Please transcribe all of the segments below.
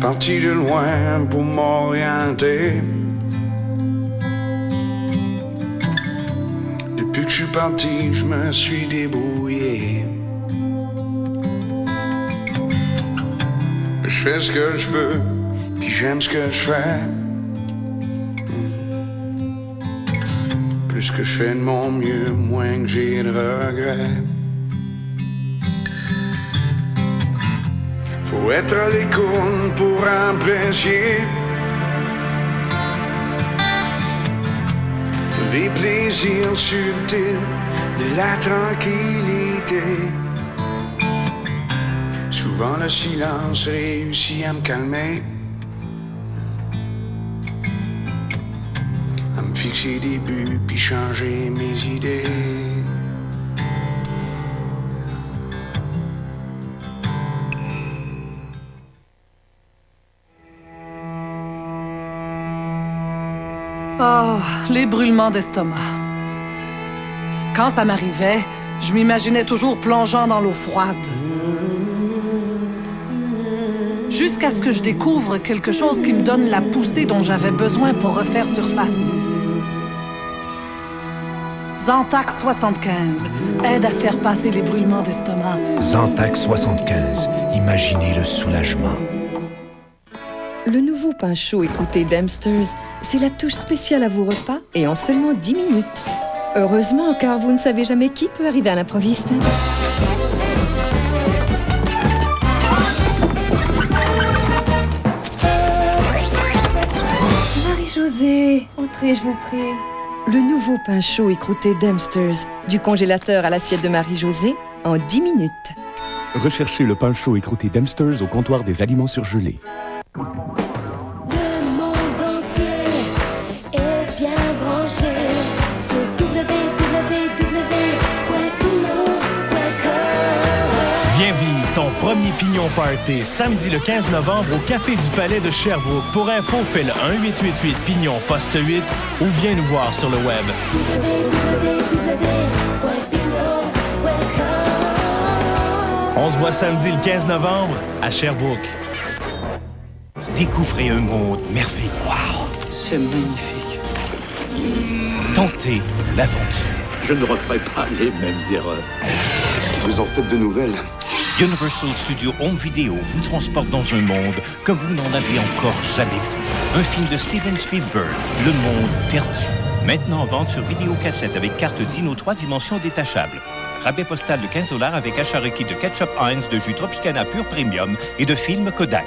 Parti de loin pour m'orienter. Depuis que je suis parti, je me suis débrouillé. Je fais ce que je peux, puis j'aime ce que je fais. Plus que je fais de mon mieux, moins que j'ai de regrets. Faut être à l'écoute pour apprécier les plaisirs subtils de la tranquillité. Souvent le silence réussit à me calmer, à me fixer des buts puis changer mes idées. Oh, les brûlements d'estomac. Quand ça m'arrivait, je m'imaginais toujours plongeant dans l'eau froide. Jusqu'à ce que je découvre quelque chose qui me donne la poussée dont j'avais besoin pour refaire surface. Zantac 75 aide à faire passer les brûlements d'estomac. Zantac 75, imaginez le soulagement. Le nouveau pain chaud écouté Dempsters, c'est la touche spéciale à vos repas et en seulement 10 minutes. Heureusement, car vous ne savez jamais qui peut arriver à l'improviste. Marie-Josée, entrez, je vous prie. Le nouveau pain chaud écrouté Dempsters, du congélateur à l'assiette de Marie-Josée, en 10 minutes. Recherchez le pain chaud écrouté Dempsters au comptoir des aliments surgelés. Le monde entier est bien branché. C'est www.pignon.com. Viens vivre ton premier Pignon Party samedi le 15 novembre au Café du Palais de Sherbrooke. Pour info, fais le 1-888-PIGNON poste 8 ou viens nous voir sur le web. On se voit samedi le 15 novembre à Sherbrooke. Découvrez un monde merveilleux. Wow, c'est magnifique. Tentez l'aventure. Je ne referai pas les mêmes erreurs. Vous en faites de nouvelles? Universal Studios Home Video vous transporte dans un monde comme vous n'en avez encore jamais vu. Un film de Steven Spielberg, Le Monde Perdu. Maintenant en vente sur vidéocassette avec carte Dino 3 dimensions détachables. Rabais postal de 15$ avec achat requis de ketchup Heinz, de jus Tropicana Pur Premium et de film Kodak.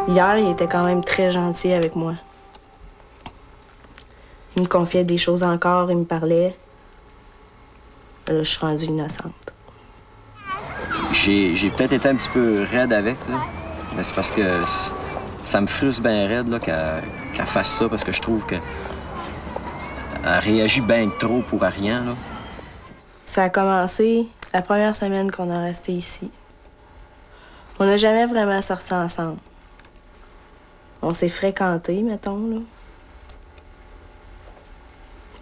Hier, il était quand même très gentil avec moi. Il me confiait des choses encore, il me parlait. Là, je suis rendue innocente. J'ai peut-être été un petit peu raide avec, là. Mais c'est parce que ça me frustre bien raide là, qu'elle fasse ça, parce que je trouve qu'elle réagit bien trop pour rien, là. Ça a commencé la première semaine qu'on a resté ici. On n'a jamais vraiment sorti ensemble. On s'est fréquentés, mettons, là.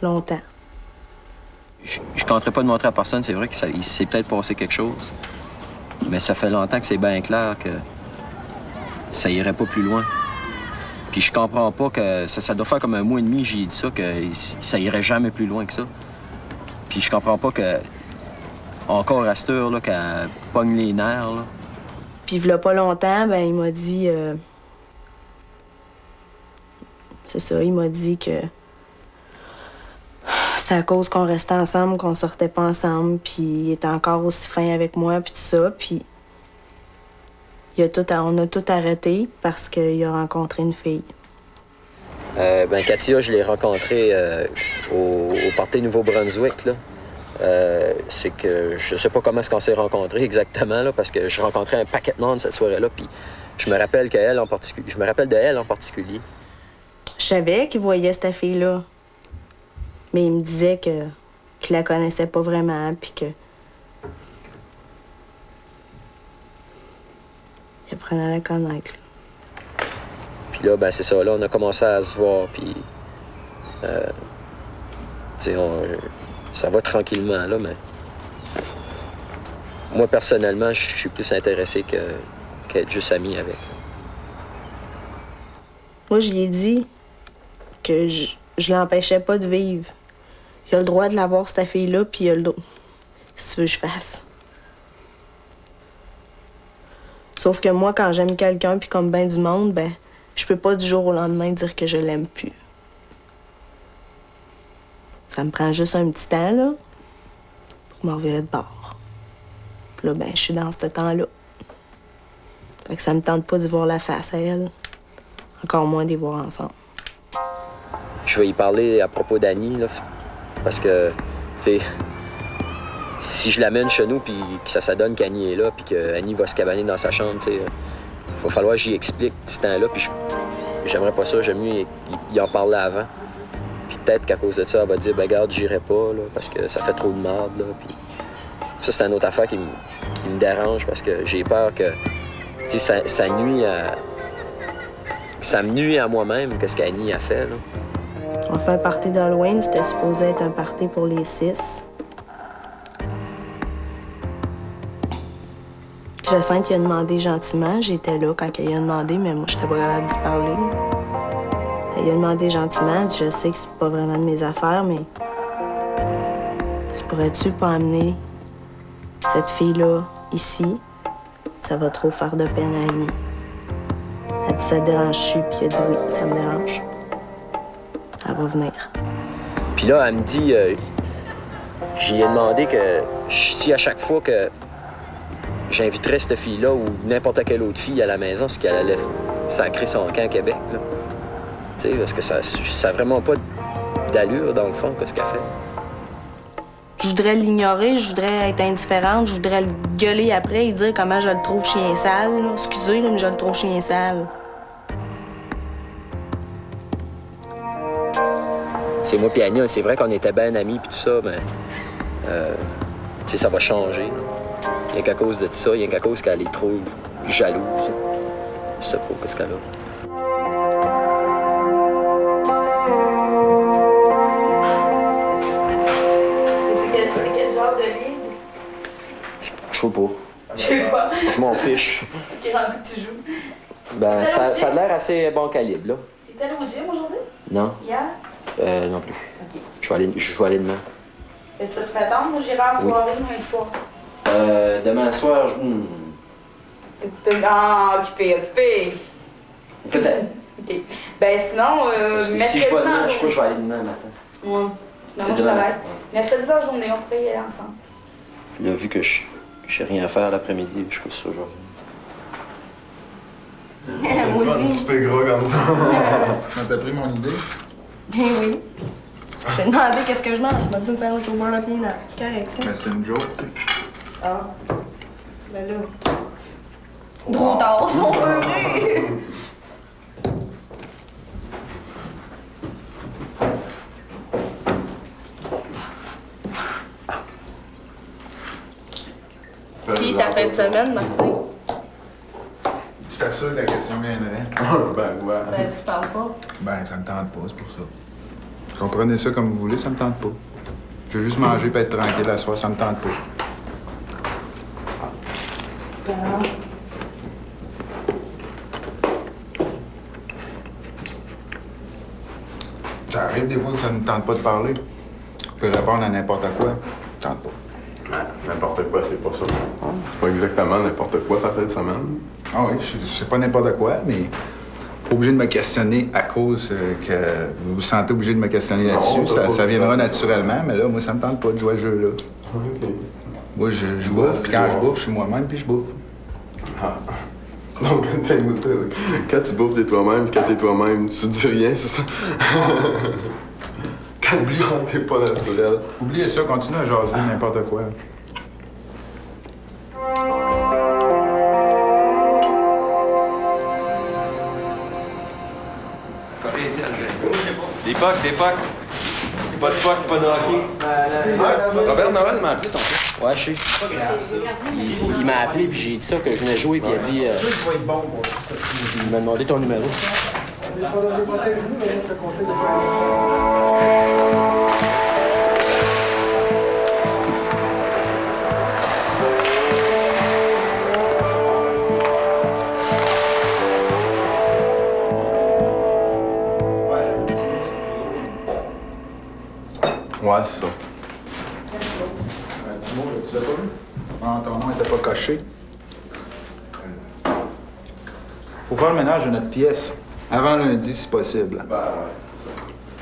Longtemps. Je compterais pas de montrer à personne, c'est vrai qu'il s'est peut-être passé quelque chose. Mais ça fait longtemps que c'est bien clair que ça irait pas plus loin. Puis je comprends pas que... Ça doit faire comme un mois et demi, j'ai dit ça, que ça irait jamais plus loin que ça. Puis je comprends pas que... Encore à cette heure, là, qu'elle pogne les nerfs, là. Puis v'là pas longtemps, ben il m'a dit... C'est ça, il m'a dit que... C'est à cause qu'on restait ensemble, qu'on sortait pas ensemble, puis il était encore aussi fin avec moi, puis tout ça, puis... on a tout arrêté parce qu'il a rencontré une fille. Katia, je l'ai rencontrée au party Nouveau-Brunswick, là. C'est que je sais pas comment est-ce qu'on s'est rencontrés exactement, là, parce que je rencontrais un paquet de monde cette soirée-là, puis je me rappelle de elle en particulier. Je savais qu'il voyait cette fille-là, mais il me disait qu'il la connaissait pas vraiment, puis que... il apprenait à la connaître, là. Puis là, c'est ça, là, on a commencé à se voir, puis... ça va tranquillement, là, mais... Moi, personnellement, je suis plus intéressé qu'être juste ami avec. Moi, je lui ai dit que je l'empêchais pas de vivre. Il a le droit de l'avoir, cette fille-là, puis il a le droit... Si tu veux, je fasse. Sauf que moi, quand j'aime quelqu'un, puis comme ben du monde, je peux pas du jour au lendemain dire que je l'aime plus. Ça me prend juste un petit temps, là, pour m'en revirer de bord. Puis là, je suis dans ce temps-là. Fait que ça me tente pas d'y voir la face à elle. Encore moins d'y voir ensemble. Je vais y parler à propos d'Annie, là, parce que, si je l'amène chez nous, puis que ça donne qu'Annie est là, puis qu'Annie va se cabaner dans sa chambre, il va falloir que j'y explique ce temps-là, puis j'aimerais pas ça, j'aime mieux y en parler avant. Puis peut-être qu'à cause de ça, elle va dire, regarde, j'irai pas, là, parce que ça fait trop de merde, là, puis ça, c'est une autre affaire qui me dérange, parce que j'ai peur que, ça nuit à... Ça me nuit à moi-même, qu'est-ce qu'Annie a fait, là. On fait un party d'Halloween, c'était supposé être un party pour les 6. Jacinthe, il a demandé gentiment. J'étais là quand il a demandé, mais moi, j'étais pas capable d'y parler. Il a demandé gentiment. Je sais que c'est pas vraiment de mes affaires, mais... Tu pourrais-tu pas amener cette fille-là ici? Ça va trop faire de peine à Annie. Elle dit, ça te dérange-tu? Puis il a dit, oui, ça me dérange. Elle va venir. Puis là, elle me dit... J'y ai demandé que si à chaque fois que j'inviterais cette fille-là ou n'importe quelle autre fille à la maison, c'est qu'elle allait sacrer son camp à Québec, là. Tu sais, parce que ça a vraiment pas d'allure, dans le fond, qu'est-ce qu'elle fait. Je voudrais l'ignorer, je voudrais être indifférente, je voudrais le gueuler après et dire comment je le trouve chien sale. Là. Excusez, là, mais je le trouve chien sale. C'est moi puis Annie, c'est vrai qu'on était bien amis puis tout ça, mais tu sais, ça va changer. Là. Rien qu'à cause de ça, rien qu'à cause qu'elle est trop jalouse. Je sais pas qu'est-ce qu'elle a. C'est quel genre de livre? Je sais pas. Je sais pas. Je m'en fiche. Qui rendu que tu joues? Ben, ça a l'air assez bon calibre, là. T'es allé au gym aujourd'hui? Non. Hier? Non plus. OK. Je vais aller demain. Et tu vas-tu m'attendre? Moi, j'irai en soirée, lundi soir. Demain soir, Occupé. Peut-être. OK. Ben sinon, si je vais demain, je crois que je vais aller demain matin. Ouais. Non, C'est moi, je demain. travaille. Mercredi dans la journée, on peut y aller ensemble. Là, vu que je n'ai rien à faire l'après-midi, je crois que c'est ça, genre. Moi aussi. Super gros comme ça. T'as pris mon idée? Ben oui. Je t'ai demandé qu'est-ce que je mange. Je m'ai dit une sandwich au beurre de pinot. Correct, ça. Mais c'était une joke. Ah. Ben là. Trop tard, ils sont heureux. Puis ta fin de semaine, Martin? J'étais sûr que la question viendrait. Ben, ouais. Ben, tu parles pas. Ben, ça me tente pas, c'est pour ça. Comprenez ça comme vous voulez, ça me tente pas. Je veux juste manger et être tranquille à soir, ça me tente pas. Ça arrive des fois que ça ne me tente pas de parler. Je peux répondre à n'importe quoi. Ça me tente pas. N'importe quoi, c'est pas ça. C'est pas exactement n'importe quoi ta fin de semaine. Ah oui, c'est pas n'importe quoi, mais pas obligé de me questionner à cause que vous vous sentez obligé de me questionner là-dessus. Ça viendra naturellement, mais là, moi, ça me tente pas de jouer à ce jeu-là. Okay. Moi, je bouffe, puis quand je bouffe, je suis moi-même, puis je bouffe. Ah. Donc, quand tu bouffes, t'es toi-même, puis quand t'es toi-même, tu dis rien, c'est ça? Quand t'es pas naturel. Oubliez ça, continue à jaser n'importe quoi. Des pucks. Pas de puck, pas de hockey. Robert Noël m'a appelé tantôt. Ouais, je sais. Il m'a appelé, puis j'ai dit ça, que je venais jouer, puis il a dit... il m'a demandé ton numéro. Ouais, c'est ça. Un petit mot, tu l'as pas vu? Non, ton nom n'était pas coché. Faut faire le ménage de notre pièce. Avant lundi, si possible. Ben, ouais.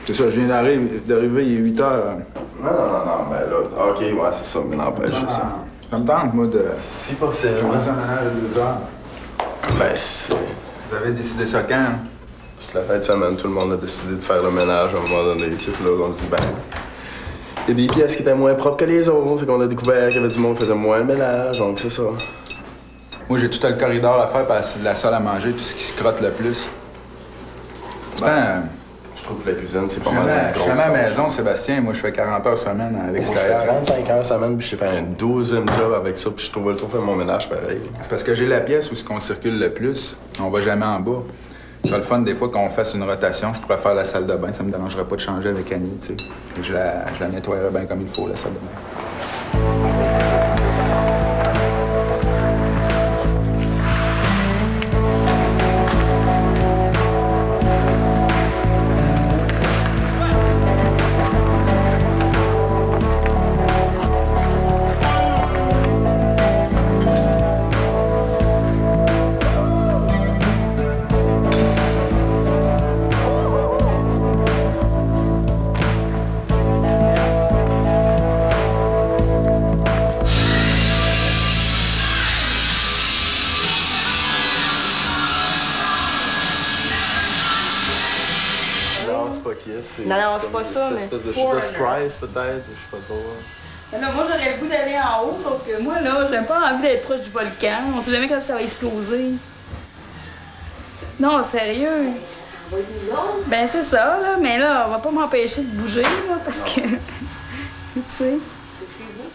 C'est ça, je viens d'arriver, il est 8 heures. Non, ben là, OK, ouais, c'est ça, mais n'empêche, c'est ça. Ça me tente, moi, de... Si possible. Commencer un ménage à 2 heures. Ben, c'est... Vous avez décidé ça quand, hein? Toute la fin de semaine, tout le monde a décidé de faire le ménage à un moment donné. Tu sais, puis là, on dit, ben... Il y a des pièces qui étaient moins propres que les autres, fait qu'on a découvert qu'il y avait du monde qui faisait moins le ménage, donc c'est ça. Moi, j'ai tout le corridor à faire, parce que la salle à manger, tout ce qui se crotte le plus. Pourtant... je trouve que la cuisine, c'est pas mal. Je suis à la maison, Sébastien. Moi, je fais 40 heures semaine à l'extérieur. Je fais 35 heures semaine, puis j'ai fait un 12e job avec ça, puis je trouvais le tour faire mon ménage pareil. C'est parce que j'ai la pièce où ce qu'on circule le plus. On va jamais en bas. C'est le fun, des fois, qu'on fasse une rotation, je pourrais faire la salle de bain. Ça me dérangerait pas de changer avec Annie, tu sais. Je la nettoierais bien comme il faut, la salle de bain. Non, c'est pas ça, mais... Une espèce de surprise, peut-être, je sais pas trop. Mais là, moi, j'aurais le goût d'aller en haut, sauf que moi, là, j'ai pas envie d'être proche du volcan. On sait jamais quand ça va exploser. Non, sérieux. Ben, c'est ça, là. Mais là, on va pas m'empêcher de bouger, là, parce que... tu sais. C'est chez vous?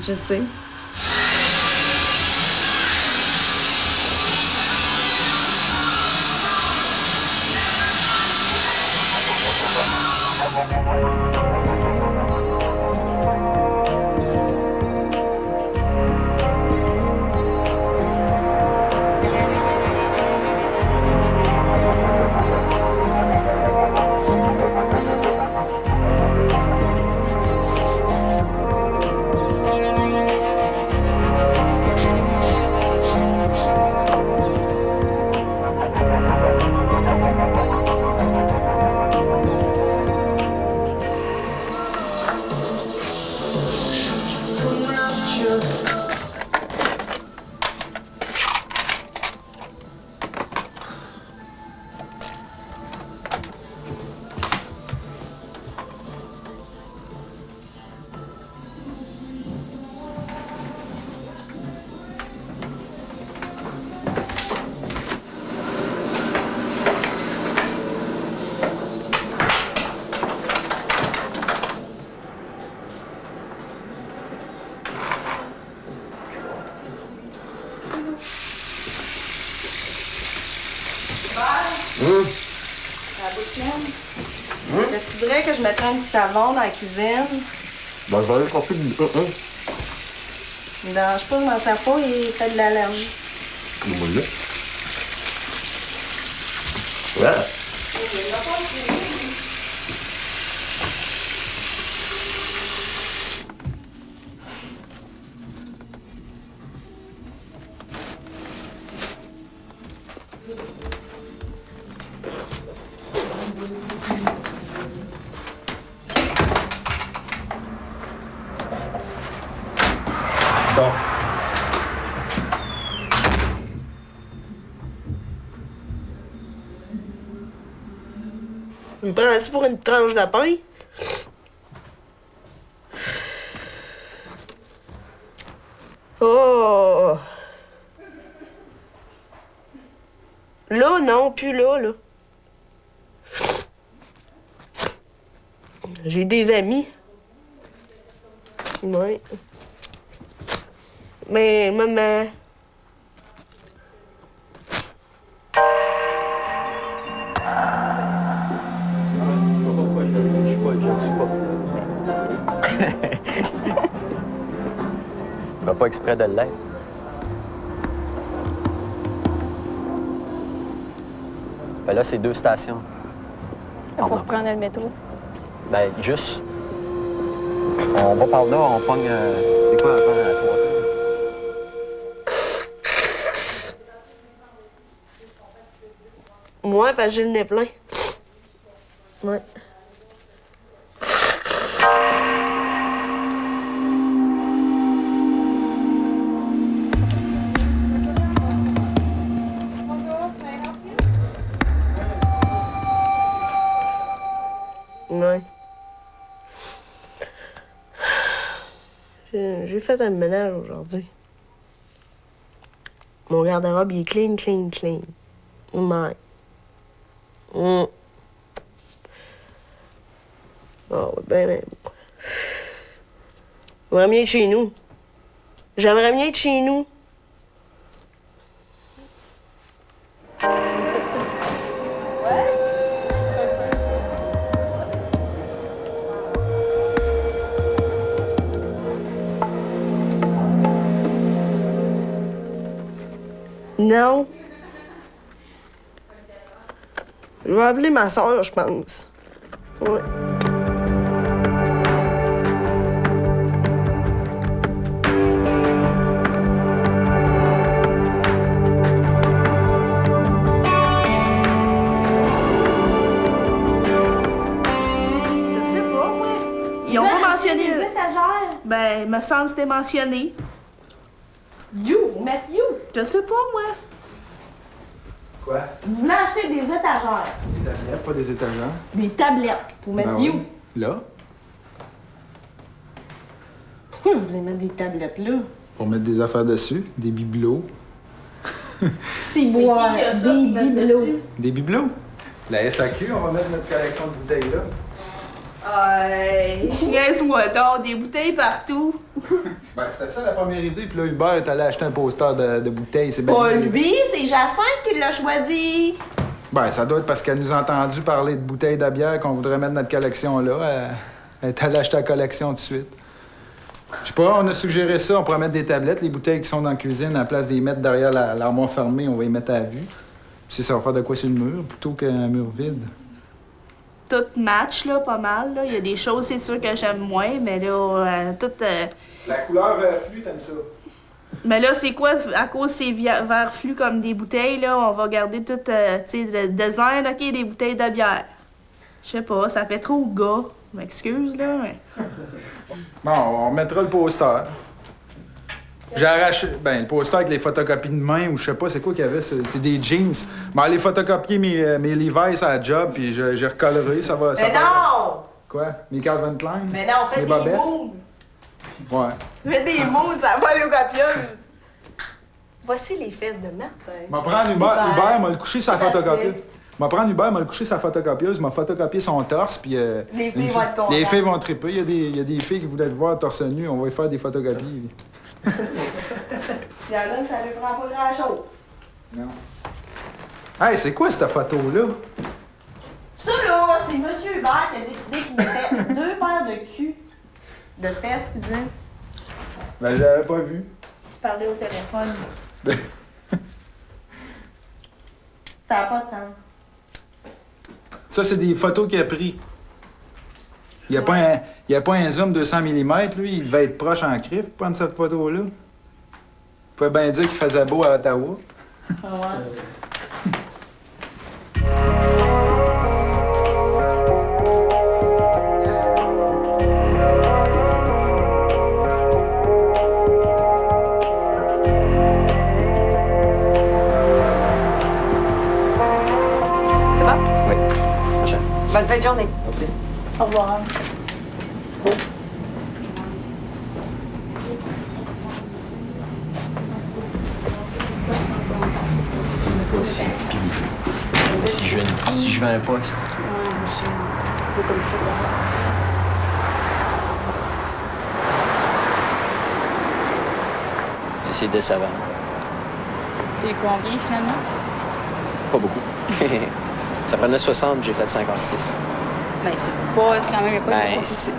Je sais. Est-ce que tu voudrais que je mette un petit savon dans la cuisine? Ben, je vais aller chercher du... Il me dérange pas, je m'en sers pas, il fait de l'allergie. Voilà. Ouais. Tu me prends-tu pour une tranche de pain? Oh! Là, non, plus là, là. J'ai des amis. Ouais. Mais maman... Tu vas pas exprès de l'être. Ben là, c'est 2 stations. Il faut reprendre le métro. Ben, juste. On va par là, on pogne. C'est quoi avant à 3 heures? Moi, parce que j'ai le nez plein. Ouais. Ouais. J'ai fait un ménage aujourd'hui. Mon garde-robe, il est clean, clean, clean. Ouais. Oh, ben. J'aimerais mieux être chez nous. J'aimerais mieux être chez nous. Non. Je vais appeler ma soeur, je pense. Ouais. Je sais pas, moi. Ils ont pas mentionné. Les étagères. Ben, me semble que c'était mentionné. You, Matthew. Je sais pas, moi. Quoi? Vous voulez acheter des étagères. Des tablettes, pas des étagères. Des tablettes pour mettre Ben You. oui. Là, Pourquoi vous voulez mettre des tablettes là? pour mettre des affaires dessus, des bibelots. C'est boire des bibelots. Des bibelots? La SAQ, on va mettre notre collection de bouteilles là. Niaise-moi donc, des bouteilles partout. Ben, c'était ça la première idée, puis là, Hubert est allé acheter un poster de bouteilles. C'est Pas bien. lui, c'est Jacinthe qui l'a choisi. Ben, ça doit être parce qu'elle nous a entendu parler de bouteilles de bière qu'on voudrait mettre notre collection là. Elle est allée acheter la collection tout de suite. Je sais pas, on a suggéré ça, on pourrait mettre des tablettes, les bouteilles qui sont dans la cuisine, à la place de les mettre derrière l'armoire fermée, on va les mettre à vue. Puis ça va faire de quoi sur le mur, plutôt qu'un mur vide. Tout match, là, pas mal. Là. Il y a des choses, c'est sûr, que j'aime moins, mais là, tout... La couleur vert fluo, t'aimes ça? Mais là, c'est quoi? À cause de ces verres flus comme des bouteilles, là, on va garder tout, tu sais, le design, OK, des bouteilles de bière. Je sais pas, ça fait trop gars. Je m'excuse, là, mais... Bon, on mettra le poster. J'ai arraché, le poster avec les photocopies de main, ou je sais pas, c'est quoi qu'il y avait, c'est des jeans. Bon, les photocopier mes Levi's à la job, puis j'ai recoloré, ça va... Mais non! Quoi? Mes Calvin Klein? Mais non, faites Mes des bobettes? mots. Ouais. Faites des mots, ça va aller aux copieuses. Voici les fesses de Martin. M'a prendre Hubert m'a le couché sa photocopieuse. M'a prendre Hubert m'a le couché sa photocopieuse, m'a photocopié son torse, puis... Les filles vont être contentes. Les filles vont triper. Il y a des filles qui voulaient le voir torse nu, on va lui faire des photocopies. Il y en a que ça lui prend pas grand-chose. Non. Hey, c'est quoi cette photo-là? Ça, là, c'est M. Hubert qui a décidé qu'il mettait 2 paires de cul. De fesses, excusez. Ben, je l'avais pas vu. Je parlais au téléphone. Ça n'a pas de sens. Ça, c'est des photos qu'il a prises. Il n'y a pas un zoom 200 mm, lui. Il devait être proche en crif pour prendre cette photo-là. Il pouvait bien dire qu'il faisait beau à Ottawa. Ah ouais. Oui. Prochain. Bonne fin de journée. Merci. Au revoir. Si je veux un poste. C'est un peu comme ça. C'est décevant. T'es combien finalement? Pas beaucoup. Ça prenait 60, j'ai fait 56. Ben, c'est quand même pas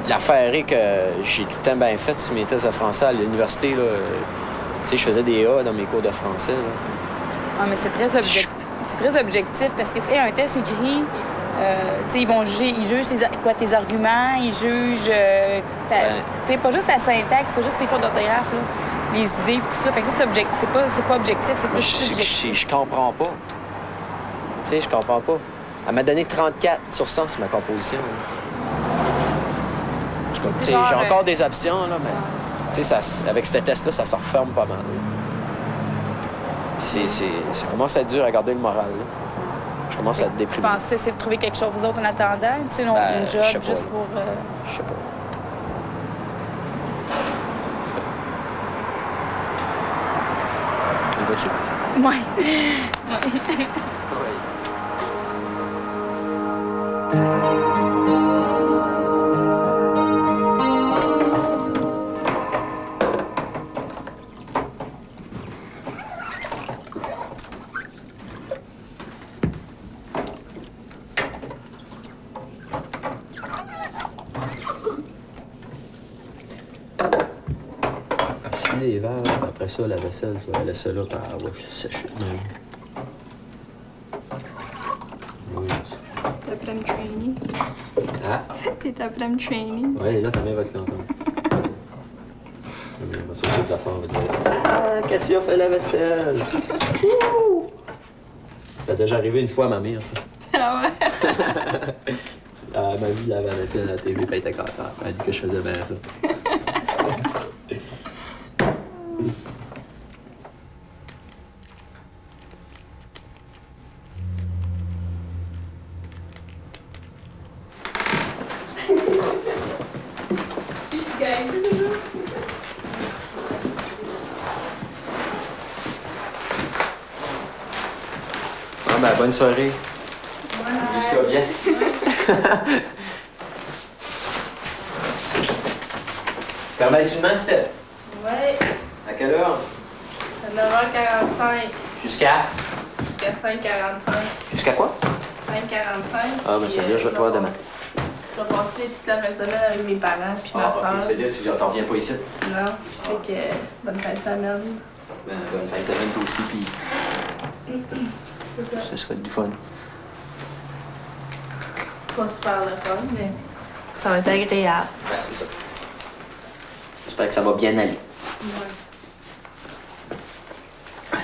l'affaire est que j'ai tout le temps bien fait sur mes tests de français à l'université. Tu sais, je faisais des A dans mes cours de français. Là. Ah, mais c'est très objectif. C'est très objectif parce que, tu sais, un test écrit, tu sais, ils jugent tes arguments, ils jugent, tu sais, pas juste ta syntaxe, pas juste tes fautes d'orthographe, là, les idées et tout ça. Fait que ça, c'est pas objectif, c'est pas subjectif. Je comprends pas. Tu sais, je comprends pas. Elle m'a donné 34 sur 100 sur ma composition. J'ai encore des options, là, mais tu sais, avec ce test-là, ça se referme pas mal. Puis ça commence à être dur à garder le moral. Là. Je commence à être déprimé. Tu penses essayer de trouver quelque chose d'autre en attendant? Tu sais, un job juste pour... Je sais pas. On va-tu? Ouais. Les verres, après ça, la vaisselle, tu vas laisser là par sèche. Oui. T'es après me training. Ah? T'es après me training. Oui, là, ta mère va être contente. On va sortir de la forme. Ah, Katia fait la vaisselle. Ça déjà arrivé une fois à ma mère, ça. Ah ouais? Elle m'a vu laver la vaisselle à la TV, puis elle était contente. Elle a dit que je faisais bien ça. Bonne soirée. Jusqu'à bien. Travailles-tu demain, Steph? Ouais. À quelle heure? À 9h45. Jusqu'à 5h45. Jusqu'à quoi? 5h45. Ah, ben c'est bien, je vais te voir demain. Je vais passer toute la fin de semaine avec mes parents puis ma soeur. Ok, c'est bien, tu t'en reviens pas ici? Non. Fait que bonne fin de semaine. Ben, bonne fin de semaine, toi aussi, puis ce serait du fun. Pas super le fun, mais ça va être agréable. Ben, c'est ça. J'espère que ça va bien aller. Ouais.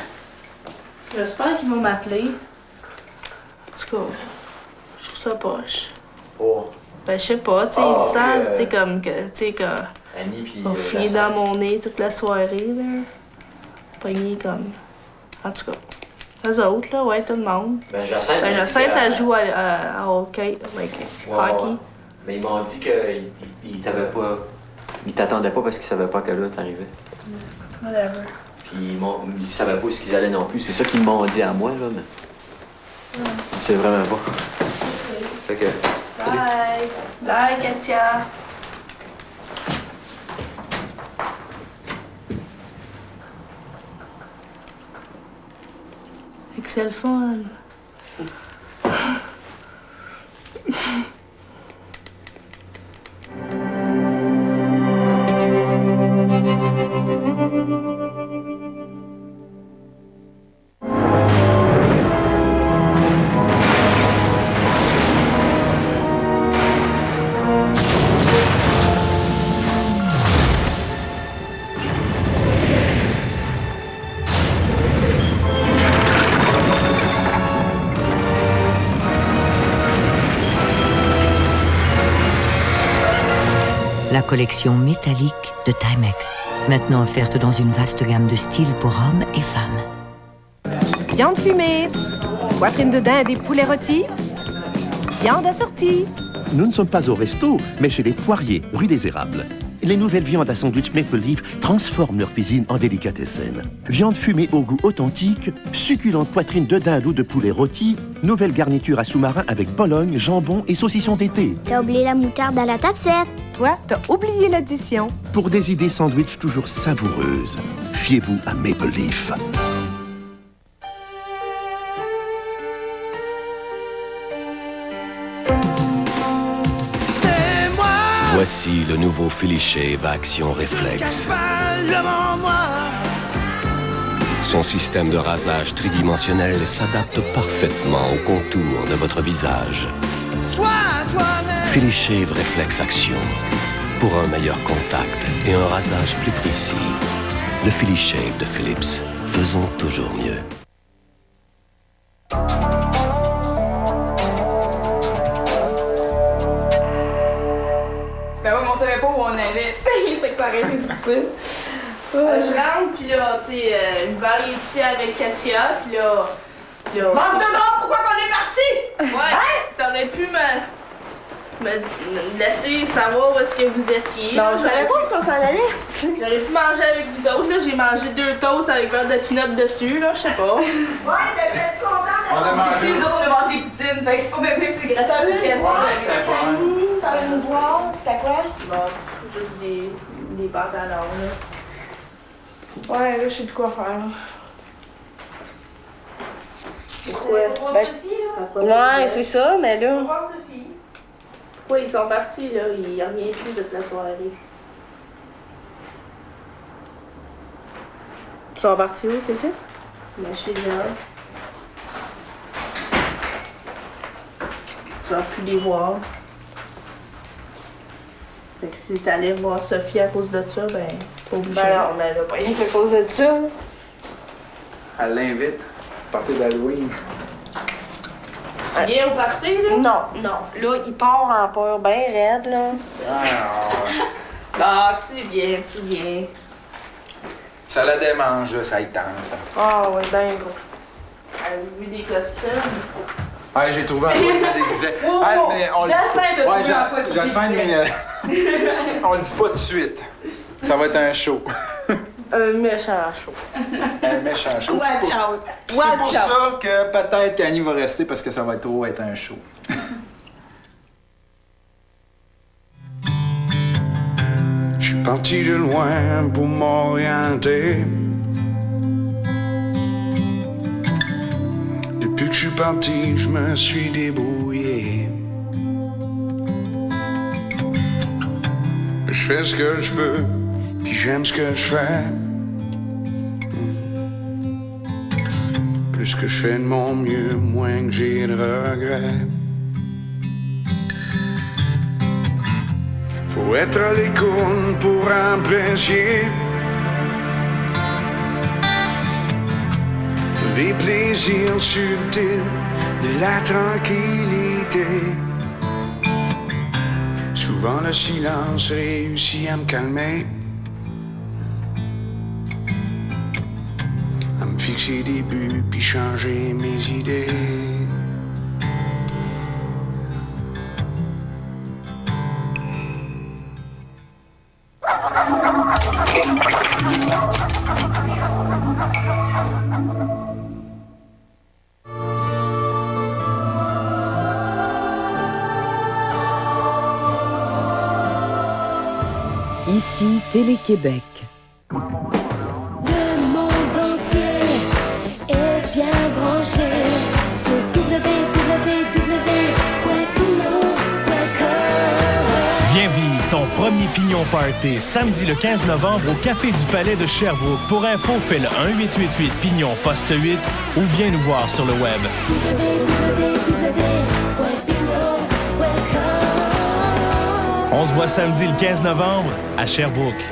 J'espère qu'ils vont m'appeler. En tout cas, je trouve ça poche. Oh. Ben, je sais pas, tu sais, ils savent, tu sais, comme que, tu sais, que. Annie, puis. On finit dans mon nez toute la soirée, là. Pogné comme. En tout cas. Eux autres, là, ouais, tout le monde. Ben, Jacinthe. Ben, Jacinthe, elle joue à hockey, hockey. Mais ils m'ont dit qu'ils t'avaient pas. Ils t'attendaient pas parce qu'ils savaient pas que là t'arrivais. Whatever. Puis ils savaient pas où ils allaient non plus. C'est ça qu'ils m'ont dit à moi, là, mais. C'est vraiment pas. Fait que. Bye! Bye, Katia! Fait que c'est le fun. La collection métallique de Timex, maintenant offerte dans une vaste gamme de styles pour hommes et femmes. Viande fumée, poitrine de dinde et poulet rôti, viande assortie. Nous ne sommes pas au resto, mais chez les Poiriers, rue des Érables. Les nouvelles viandes à sandwich Maple Leaf transforment leur cuisine en délicatessen. Viande fumée au goût authentique, succulente poitrine de dinde ou de poulet rôti, nouvelle garniture à sous-marin avec Bologne, jambon et saucisson d'été. T'as oublié la moutarde à la tapsette. Toi, t'as oublié l'addition. Pour des idées sandwich toujours savoureuses, fiez-vous à Maple Leaf. Voici le nouveau Philly Shave à action réflexe. Son système de rasage tridimensionnel s'adapte parfaitement au contour de votre visage. Philly Shave Réflexe Action. Pour un meilleur contact et un rasage plus précis. Le Philly Shave de Philips. Faisons toujours mieux. Ben ouais, mais on savait pas où on allait, tu sais, c'est que ça aurait été difficile. Je rentre, puis là, tu sais, une variété avec Katia, puis là... Bande de morts, pourquoi qu'on est parti? Ouais, t'aurais pu me laisser savoir où est-ce que vous étiez. Ben, on savait pas ce qu'on s'en allait. J'aurais pu manger avec vous autres, là, j'ai mangé 2 toasts avec verre de pinot dessus, là, je sais pas. Ouais, mais t'es content Si, nous autres, on a mangé des poutines, fait que c'est pas même plus grâce à vous. T'avais nous voir, c'était quoi? Bon, juste des pantalons, là. Ouais, là, je sais plus quoi faire. Pourquoi? Ouais, c'est ça, mais là... Oui, ils sont partis, là. Ils reviennent plus de la soirée. Ils sont partis où, c'est ça? Ben, chez là. Tu vas plus les voir. Fait que si t'allais voir Sophie à cause de ça, ben, pas obligé. Ben non, mais là, pas rien qu'à cause de ça, là. Elle l'invite. Party d'Halloween. Tu viens au party, là? Non. Là, il part en peur bien raide, là. Ah, tu viens. Ça la démange, là, ça y tente. Ah, ouais, ben gros. Avez-vous vu des costumes? Ouais, j'ai trouvé un peu de déguisé. Mais on le dit pas. Ouais, Jacinthe, mais on le dit pas tout de suite. Ça va être un show. Un méchant show. Un méchant show. Watch out. C'est pour ça que peut-être qu'Annie va rester parce que ça va trop être un show. Je suis parti de loin pour m'orienter. Depuis que je suis parti, je me suis débrouillé. Je fais ce que je peux, puis j'aime ce que je fais. Plus que je fais de mon mieux, moins que j'ai de regrets. Faut être à l'écoute pour apprécier les plaisirs subtils de la tranquillité. Souvent le silence réussit à me calmer, à me fixer des buts puis changer mes idées. Ici Télé-Québec. Le monde entier est bien branché. C'est www.pignon.com. Viens vivre ton premier Pignon Party samedi le 15 novembre au Café du Palais de Sherbrooke. Pour info, fais le 1-888 Pignon poste 8 ou viens nous voir sur le web. On se voit samedi le 15 novembre à Sherbrooke.